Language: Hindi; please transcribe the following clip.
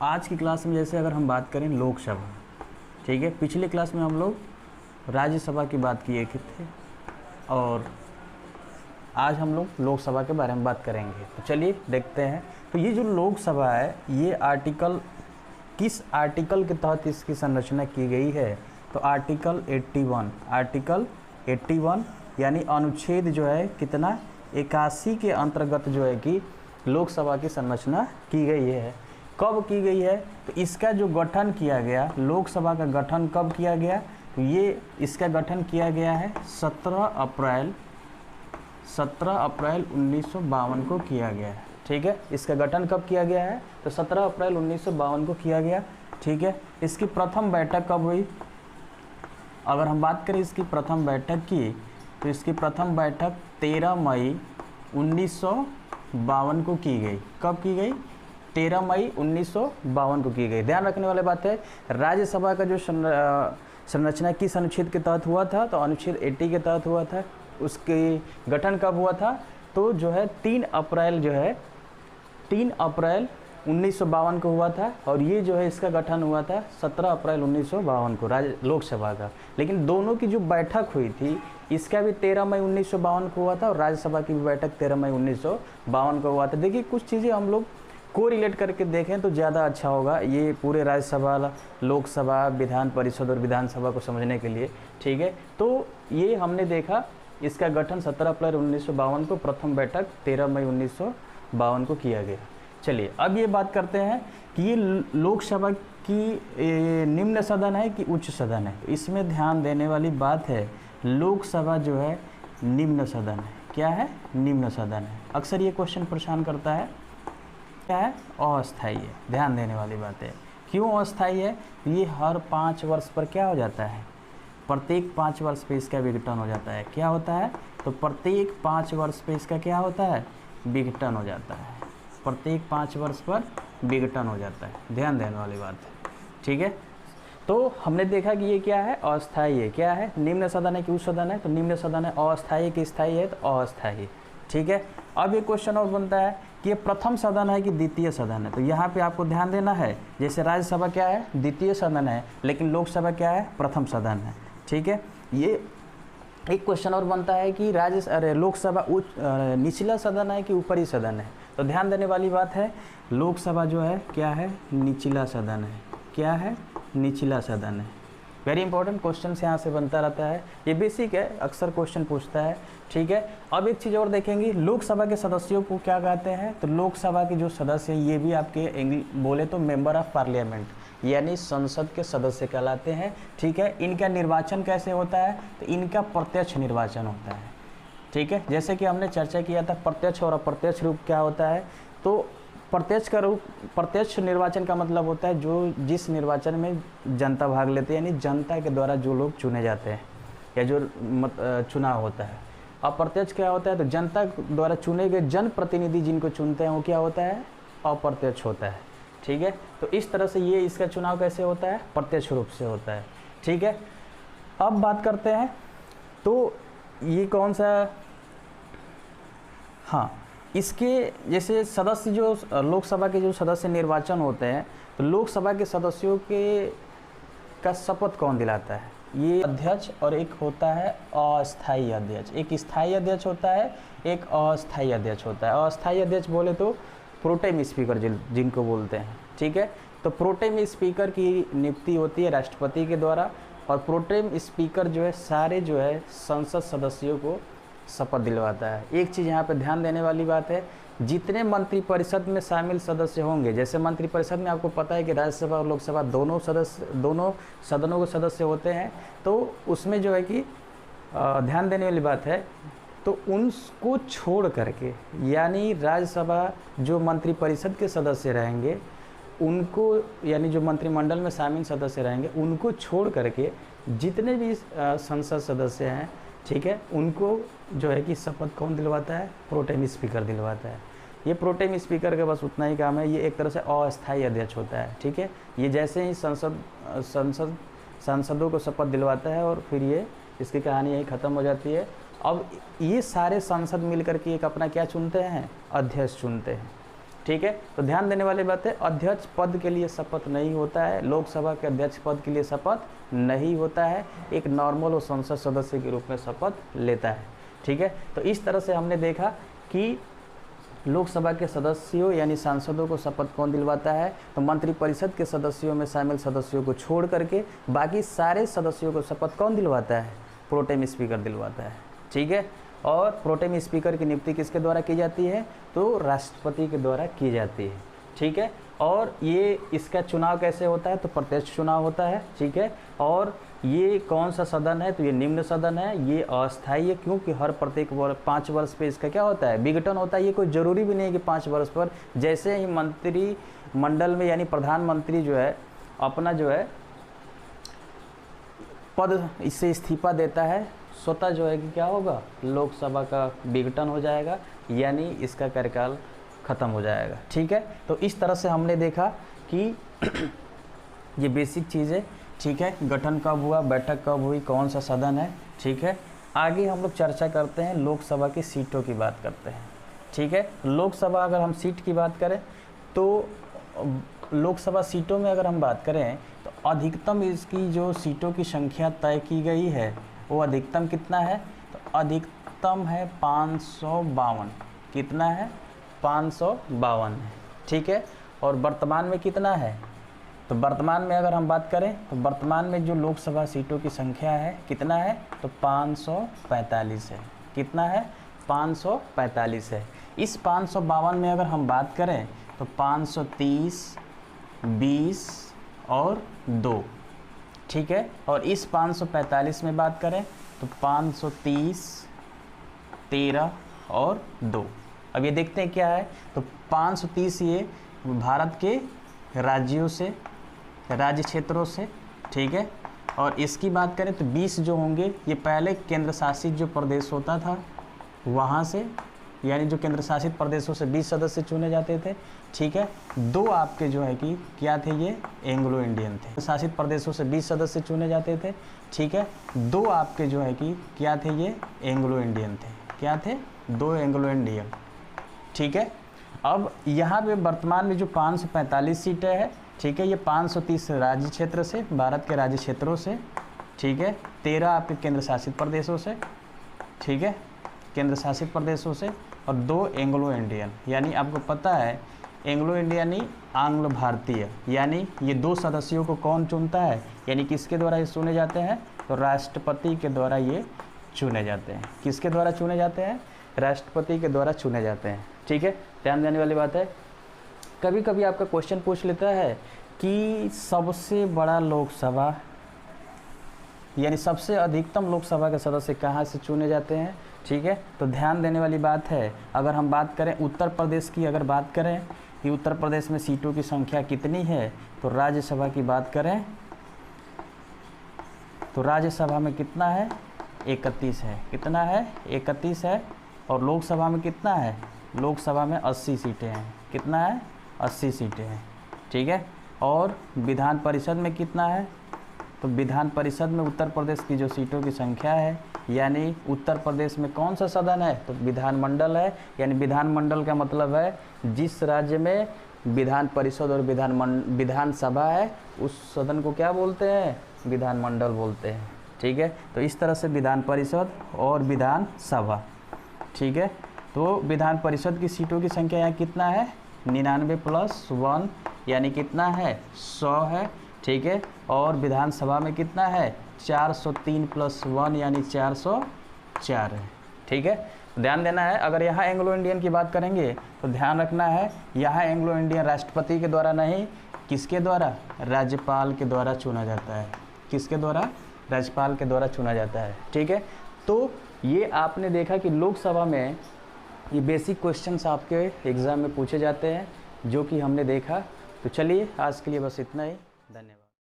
आज की क्लास में जैसे अगर हम बात करें लोकसभा, ठीक है, पिछले क्लास में हम लोग राज्यसभा की बात किए थे और आज हम लोग लोकसभा के बारे में बात करेंगे। तो चलिए देखते हैं। तो ये जो लोकसभा है ये आर्टिकल, किस आर्टिकल के तहत इसकी संरचना की गई है? तो आर्टिकल 81, आर्टिकल 81 यानी अनुच्छेद जो है कितना 81 के अंतर्गत जो है कि लोकसभा की संरचना की गई है। कब की गई है? तो इसका जो गठन किया गया, लोकसभा का गठन कब किया गया? तो ये इसका गठन किया गया है 17 अप्रैल 1952 को किया गया है। ठीक है, इसका गठन कब किया गया है? तो 17 अप्रैल 1952 को किया गया। ठीक है, इसकी प्रथम बैठक कब हुई? अगर हम बात करें इसकी प्रथम बैठक की, तो इसकी प्रथम बैठक 13 मई 1952 को की गई। कब की गई? 13 मई 1952 को की गई। ध्यान रखने वाली बात है, राज्यसभा का जो संरचना किस अनुच्छेद के तहत हुआ था? तो अनुच्छेद 80 के तहत हुआ था। उसके गठन कब हुआ था? तो जो है 3 अप्रैल 1952 को हुआ था और ये जो है इसका गठन हुआ था 17 अप्रैल 1952 को लोकसभा का। लेकिन दोनों की जो बैठक हुई थी इसका भी 13 मई 1952 को हुआ था और राज्यसभा की भी बैठक 13 मई 1952 को हुआ था। देखिए कुछ चीज़ें हम लोग को रिलेट करके देखें तो ज़्यादा अच्छा होगा, ये पूरे राज्यसभा, लोकसभा, विधान परिषद और विधानसभा को समझने के लिए। ठीक है, तो ये हमने देखा इसका गठन 17 अप्रैल 1952 को, प्रथम बैठक 13 मई 1952 को किया गया। चलिए अब ये बात करते हैं कि ये लोकसभा की निम्न सदन है कि उच्च सदन है। तो इसमें ध्यान देने वाली बात है, लोकसभा जो है निम्न सदन है। क्या है? निम्न सदन है। अक्सर ये क्वेश्चन परेशान करता है, क्या है? अस्थायी है। ध्यान देने वाली बात है। क्यों अस्थायी है? ये हर 5 वर्ष पर क्या हो जाता है? प्रत्येक 5 वर्ष पे इसका विघटन हो जाता है। क्या होता है? तो प्रत्येक 5 वर्ष पे इसका क्या होता है? विघटन हो जाता है। प्रत्येक 5 वर्ष पर विघटन हो जाता है। ध्यान देने वाली बात है। ठीक है, तो हमने देखा कि ये क्या है? अस्थायी है। क्या है? निम्न सदन है कि उच्च सदन है? तो निम्न सदन है। अस्थायी कि स्थायी है? तो अस्थायी। ठीक है, अब ये क्वेश्चन और बनता है कि ये प्रथम सदन है कि द्वितीय सदन है? तो यहाँ पे आपको ध्यान देना है, जैसे राज्यसभा क्या है? द्वितीय सदन है, लेकिन लोकसभा क्या है? प्रथम सदन है। ठीक है, ये एक क्वेश्चन और बनता है कि लोकसभा निचला सदन है कि ऊपरी सदन है? तो ध्यान देने वाली बात है, लोकसभा जो है क्या है? निचला सदन है। क्या है? निचला सदन है। वेरी इंपॉर्टेंट क्वेश्चन यहाँ से बनता रहता है, ये बेसिक है, अक्सर क्वेश्चन पूछता है। ठीक है, अब एक चीज़ और देखेंगे, लोकसभा के सदस्यों को क्या कहते हैं? तो लोकसभा के जो सदस्य हैं ये भी आपके बोले तो मेंबर ऑफ पार्लियामेंट यानी संसद के सदस्य कहलाते हैं। ठीक है, इनका निर्वाचन कैसे होता है? तो इनका प्रत्यक्ष निर्वाचन होता है। ठीक है, जैसे कि हमने चर्चा किया था प्रत्यक्ष और अप्रत्यक्ष रूप क्या होता है। तो प्रत्यक्ष निर्वाचन का मतलब होता है जो जिस निर्वाचन में जनता भाग लेते हैं, यानी जनता के द्वारा जो लोग चुने जाते हैं या जो चुनाव होता है। अप्रत्यक्ष क्या होता है? तो जनता द्वारा चुने गए जनप्रतिनिधि जिनको चुनते हैं वो क्या होता है? अप्रत्यक्ष होता है। ठीक है, तो इस तरह से ये इसका चुनाव कैसे होता है? प्रत्यक्ष रूप से होता है। ठीक है, अब बात करते हैं तो ये कौन सा, हाँ, इसके जैसे सदस्य जो लोकसभा के जो सदस्य निर्वाचन होते हैं, तो लोकसभा के सदस्यों का शपथ कौन दिलाता है? ये अध्यक्ष और एक होता है अस्थायी अध्यक्ष। एक स्थायी अध्यक्ष होता है, एक अस्थायी अध्यक्ष होता है। अस्थायी अध्यक्ष बोले तो प्रोटेम स्पीकर जिनको बोलते हैं। ठीक है, तो प्रोटेम स्पीकर की नियुक्ति होती है राष्ट्रपति के द्वारा और प्रोटेम स्पीकर जो है सारे जो है संसद सदस्यों को शपथ दिलवाता है। एक चीज़ यहाँ पे ध्यान देने वाली बात है, जितने मंत्रिपरिषद में शामिल सदस्य होंगे, जैसे मंत्रिपरिषद में आपको पता है कि राज्यसभा और लोकसभा दोनों सदनों के सदस्य होते हैं, तो उसमें जो है कि ध्यान देने वाली बात है, तो उनको छोड़ करके यानी राज्यसभा जो मंत्रिपरिषद के सदस्य रहेंगे उनको, यानी जो मंत्रिमंडल में शामिल सदस्य रहेंगे उनको छोड़ करके जितने भी संसद सदस्य हैं, ठीक है, उनको जो है कि शपथ कौन दिलवाता है? प्रोटेम स्पीकर दिलवाता है। ये प्रोटेम स्पीकर का बस उतना ही काम है, ये एक तरह से अस्थायी अध्यक्ष होता है। ठीक है, ये जैसे ही सांसदों को शपथ दिलवाता है और फिर ये इसकी कहानी यही ख़त्म हो जाती है। अब ये सारे सांसद मिलकर के एक अपना क्या चुनते हैं? अध्यक्ष चुनते हैं। ठीक है। तो ध्यान देने वाली बात है, अध्यक्ष पद के लिए शपथ नहीं होता है, लोकसभा के अध्यक्ष पद के लिए शपथ नहीं होता है, एक नॉर्मल और संसद सदस्य के रूप में शपथ लेता है, ठीक है। तो इस तरह से हमने देखा कि लोकसभा के सदस्यों यानी सांसदों को शपथ कौन दिलवाता है, तो मंत्रिपरिषद के सदस्यों में शामिल सदस्यों को छोड़ करके बाकी सारे सदस्यों को शपथ कौन दिलवाता है, प्रोटेम स्पीकर दिलवाता है, ठीक है। और प्रोटेम स्पीकर की नियुक्ति किसके द्वारा की जाती है, तो राष्ट्रपति के द्वारा की जाती है, ठीक है। और ये इसका चुनाव कैसे होता है, तो प्रत्यक्ष चुनाव होता है, ठीक है। और ये कौन सा सदन है, तो ये निम्न सदन है, ये अस्थायी है, क्योंकि हर प्रत्येक 5 वर्ष पे इसका क्या होता है, विघटन होता है। ये कोई ज़रूरी भी नहीं है कि 5 वर्ष पर, जैसे ही मंत्रिमंडल में यानी प्रधानमंत्री जो है अपना जो है पद इससे इस्तीफा देता है, स्वतः जो है कि क्या होगा, लोकसभा का विघटन हो जाएगा, यानी इसका कार्यकाल ख़त्म हो जाएगा, ठीक है। तो इस तरह से हमने देखा कि ये बेसिक चीज़ें, ठीक है, गठन कब हुआ, बैठक कब हुई, कौन सा सदन है, ठीक है। आगे हम लोग चर्चा करते हैं, लोकसभा की सीटों की बात करते हैं, ठीक है। लोकसभा अगर हम सीट की बात करें तो लोकसभा सीटों में अगर हम बात करें तो अधिकतम इसकी जो सीटों की संख्या तय की गई है वो अधिकतम कितना है, तो अधिकतम है 552, कितना है, 552 है, ठीक है। और वर्तमान में कितना है, तो वर्तमान में अगर हम बात करें तो वर्तमान में जो लोकसभा सीटों की संख्या है कितना है, तो 545 है, कितना है, 545 है। इस 552 में अगर हम बात करें तो 530, 20 और 2, ठीक है। और इस 545 में बात करें तो 530, 13 और 2। अब ये देखते हैं क्या है, तो 530 ये भारत के राज्यों से, राज्य क्षेत्रों से, ठीक है। और इसकी बात करें तो 20 जो होंगे ये पहले केंद्र शासित जो प्रदेश होता था वहाँ से, यानी जो केंद्र शासित प्रदेशों से 20 सदस्य चुने जाते थे, ठीक है। 2 आपके जो है कि क्या थे, ये एंग्लो इंडियन थे, शासित प्रदेशों से 20 सदस्य चुने जाते थे, ठीक है। 2 आपके जो है कि क्या थे, ये एंग्लो इंडियन थे, क्या थे, 2 एंग्लो इंडियन, ठीक है। अब यहाँ पे वर्तमान में जो 545 सीटें हैं, ठीक है, ये 530 राज्य क्षेत्र से, भारत के राज्य क्षेत्रों से, ठीक है, 13 आपके केंद्र शासित प्रदेशों से, ठीक है, केंद्र शासित प्रदेशों से, और 2 एंग्लो इंडियन, यानी आपको पता है एंग्लो इंडियन ही आंग्ल भारतीय, यानी ये 2 सदस्यों को कौन चुनता है, यानी किसके द्वारा ये चुने जाते हैं, तो राष्ट्रपति के द्वारा ये चुने जाते हैं। किसके द्वारा चुने जाते हैं, राष्ट्रपति के द्वारा चुने जाते हैं, ठीक है। ध्यान देने वाली बात है, कभी कभी आपका क्वेश्चन पूछ लेता है कि सबसे बड़ा लोकसभा यानी सबसे अधिकतम लोकसभा के सदस्य कहाँ से चुने जाते हैं, ठीक है। तो ध्यान देने वाली बात है, अगर हम बात करें उत्तर प्रदेश की, अगर बात करें कि उत्तर प्रदेश में सीटों की संख्या कितनी है, तो राज्यसभा की बात करें तो राज्यसभा में कितना है, 31 है, कितना है, 31 है। और लोकसभा में कितना है, लोकसभा में 80 सीटें हैं, कितना है, 80 सीटें हैं, ठीक है। और विधान परिषद में कितना है, तो विधान परिषद में उत्तर प्रदेश की जो सीटों की संख्या है, यानी उत्तर प्रदेश में कौन सा सदन है, तो विधानमंडल है, यानी विधानमंडल का मतलब है जिस राज्य में विधान परिषद और विधानसभा है उस सदन को क्या बोलते हैं, विधानमंडल बोलते हैं, ठीक है। तो इस तरह से विधान परिषद और विधानसभा, ठीक है। तो विधान परिषद की सीटों की संख्या यहाँ कितना है, 99 + 1 यानी कितना है, 100 है, ठीक है। और विधानसभा में कितना है, 403 + 1 यानी 404 है, ठीक है। ध्यान देना है, अगर यहाँ एंग्लो इंडियन की बात करेंगे तो ध्यान रखना है, यहाँ एंग्लो इंडियन राष्ट्रपति के द्वारा नहीं, किसके द्वारा, राज्यपाल के द्वारा चुना जाता है, किसके द्वारा, राज्यपाल के द्वारा चुना जाता है, ठीक है। तो ये आपने देखा कि लोकसभा में ये बेसिक क्वेश्चंस आपके एग्ज़ाम में पूछे जाते हैं, जो कि हमने देखा। तो चलिए आज के लिए बस इतना ही, धन्यवाद।